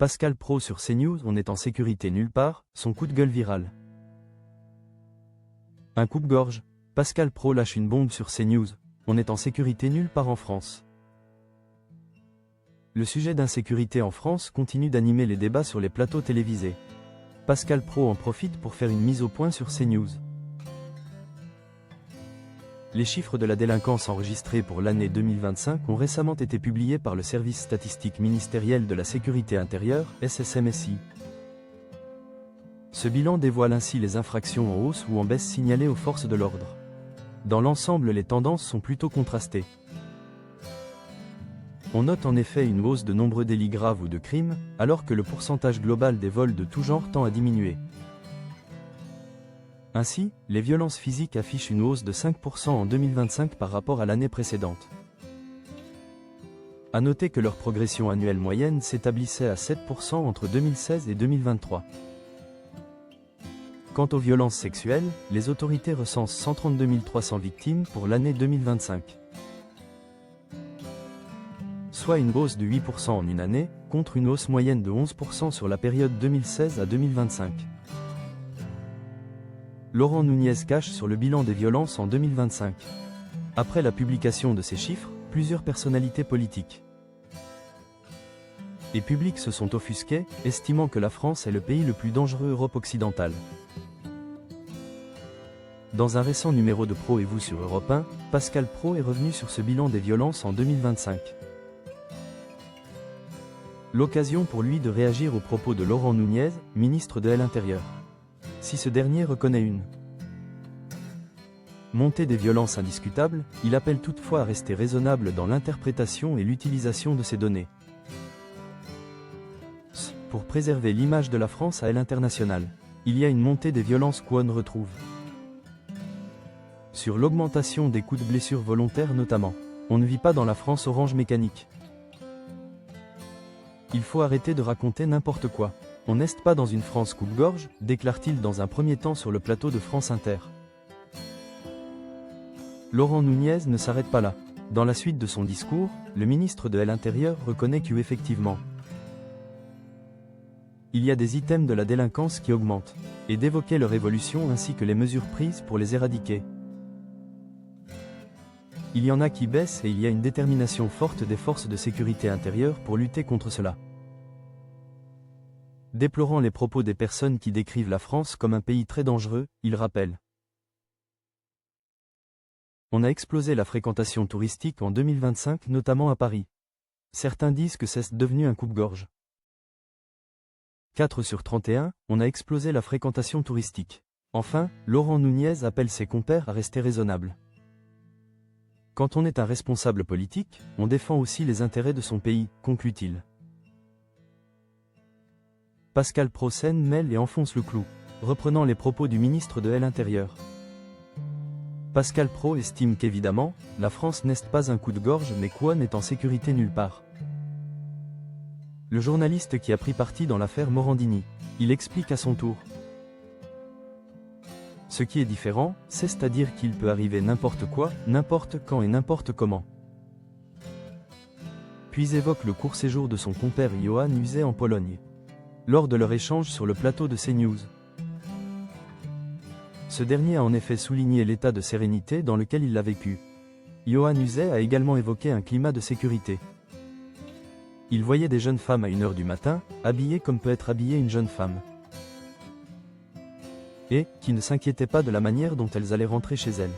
Pascal Praud sur CNews, on est en sécurité nulle part, son coup de gueule viral. Un coupe-gorge, Pascal Praud lâche une bombe sur CNews, on est en sécurité nulle part en France. Le sujet d'insécurité en France continue d'animer les débats sur les plateaux télévisés. Pascal Praud en profite pour faire une mise au point sur CNews. Les chiffres de la délinquance enregistrés pour l'année 2025 ont récemment été publiés par le service statistique ministériel de la sécurité intérieure, SSMSI. Ce bilan dévoile ainsi les infractions en hausse ou en baisse signalées aux forces de l'ordre. Dans l'ensemble, les tendances sont plutôt contrastées. On note en effet une hausse de nombreux délits graves ou de crimes, alors que le pourcentage global des vols de tout genre tend à diminuer. Ainsi, les violences physiques affichent une hausse de 5% en 2025 par rapport à l'année précédente. À noter que leur progression annuelle moyenne s'établissait à 7% entre 2016 et 2023. Quant aux violences sexuelles, les autorités recensent 132 300 victimes pour l'année 2025. Soit une hausse de 8% en une année, contre une hausse moyenne de 11% sur la période 2016 à 2025. Laurent Nunez cache sur le bilan des violences en 2025. Après la publication de ces chiffres, plusieurs personnalités politiques et publics se sont offusqués, estimant que la France est le pays le plus dangereux Europe occidentale. Dans un récent numéro de Pro et vous sur Europe 1, Pascal Praud est revenu sur ce bilan des violences en 2025. L'occasion pour lui de réagir aux propos de Laurent Nunez, ministre de l'Intérieur. Si ce dernier reconnaît une montée des violences indiscutable, il appelle toutefois à rester raisonnable dans l'interprétation et l'utilisation de ces données. Pour préserver l'image de la France à l'international, il y a une montée des violences qu'on retrouve. Sur l'augmentation des coups de blessure volontaires notamment. On ne vit pas dans la France orange mécanique. Il faut arrêter de raconter n'importe quoi. On n'est pas dans une France coupe-gorge, déclare-t-il dans un premier temps sur le plateau de France Inter. Laurent Nunez ne s'arrête pas là. Dans la suite de son discours, le ministre de l'Intérieur reconnaît qu'effectivement, il y a des items de la délinquance qui augmentent, et d'évoquer leur évolution ainsi que les mesures prises pour les éradiquer. Il y en a qui baissent et il y a une détermination forte des forces de sécurité intérieure pour lutter contre cela. Déplorant les propos des personnes qui décrivent la France comme un pays très dangereux, il rappelle. On a explosé la fréquentation touristique en 2025, notamment à Paris. Certains disent que c'est devenu un coupe-gorge. 4 sur 31, on a explosé la fréquentation touristique. Enfin, Laurent Nunez appelle ses compères à rester raisonnables. Quand on est un responsable politique, on défend aussi les intérêts de son pays, conclut-il. Pascal Praud mêle et enfonce le clou, reprenant les propos du ministre de l'Intérieur. Pascal Praud estime qu'évidemment, la France n'est pas un coup de gorge mais qu'on n'est en sécurité nulle part. Le journaliste qui a pris parti dans l'affaire Morandini, il explique à son tour. Ce qui est différent, c'est-à-dire qu'il peut arriver n'importe quoi, n'importe quand et n'importe comment. Puis évoque le court séjour de son compère Johan Uzet en Pologne. Lors de leur échange sur le plateau de CNews. Ce dernier a en effet souligné l'état de sérénité dans lequel il l'a vécu. Johan Uzet a également évoqué un climat de sécurité. Il voyait des jeunes femmes à 1h du matin, habillées comme peut être habillée une jeune femme. Et, qui ne s'inquiétaient pas de la manière dont elles allaient rentrer chez elles.